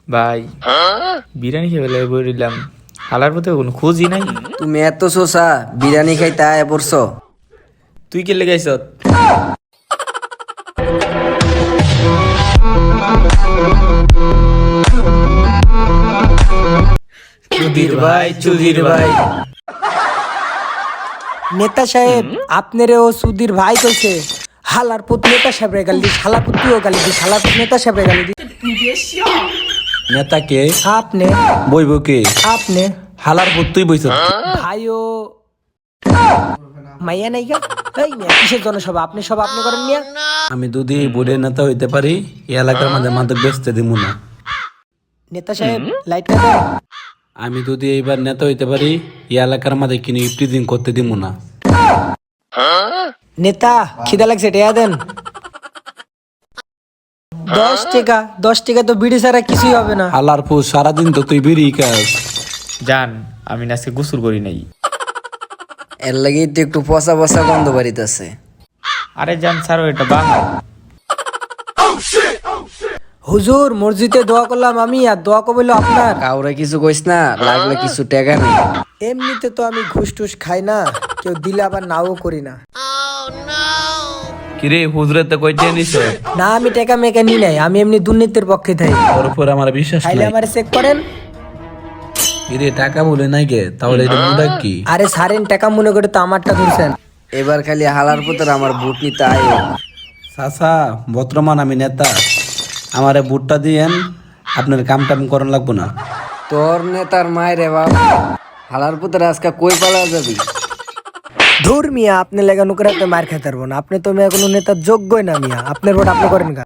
ভাই বিরিয়ানি খেয়ে ফেলে বলিলাম হালার পথে কোনো খোঁজই নাই। তুমি এত শোষা বিরিয়ানি খাইতে আয় পড়ছ। তুই কে লেগাইছ? চুদির ভাই চুদির ভাই। নেতা সাহেব আপনারও সুধীর ভাই কইছে হালার পুত নেতা সাহেবের গালি দিস, হালার পুত তুইও গালি দিস, হালার পুত নেতা সাহেবের গালি দিস। নেতা কে আপনি বইব কে? আপনি হালার পুত তুই বইছ। ভাইও মাইয়া নাই গা এই মিয়া কিসের জনসভা? আপনি সব আপনি করেন মিয়া। আমি যদি বোর্ডের নেতা হইতে পারি এই এলাকার মধ্যে মাদক বেচতে দিব না। নেতা সাহেব লাইট দেন। আমি যদি এইবার নেতা হইতে পারি এই এলাকার মধ্যে কিনে ইফটিজিং করতে দিব না। নেতা খিদা লাগছে টেয়া দেন। 10 টাকা তো বিড়ি ছাড়া কিছুই হবে না। হালার পুত সারাদিন তো তুই বিড়ি খাস। জান আমি না আজকে গোসল করি নাই। এর লাগেই তো একটু পচা পচা গন্ধ বাড়িতেছে। আরে জান ছাড়ো এটা বাংলা। হুজুর মসজিদে দোয়া করলাম আমি, আর দোয়া কবইল আপনার। কাউরে কিছু কইস না, লাগলে কিছু টাকা নেই। এমনিতে তো আমি ঘুষ টুস খাই না, কেউ দিলে আবার নাও করি না। কিরে হুজুরে তো কইতে নিছ? না আমি টাকা মেকা নি নাই, আমি এমনি দুর্নীতির পক্ষে থাই। ওর উপর আমার বিশ্বাস খাইলে নাই। আমার চেক করেন। কিরে টাকা বলে নাই গে, তাহলে এটা মুডা কি? আরে সারেন টাকা মনে করে তো আমারটা ধরছেন। এবার খালি হালার পুতের আমার ভোট নিতে আয়। চাচা বর্তমান আমি নেতা, আমারে ভোটটা দিয়েন, আপনার কাম টাম করান লাগবো না। তোর নেতার মায়ের বাপ, হালার পুতের আজকে কই পালা যাবি? ধুর মিয়া আপনি লেগানো করে আপনি মার খেতে পারবো না। আপনি তো মিয়া কোনো নেতার যোগ্যই না মিয়া, আপনার ভোট আপনি করেন গা।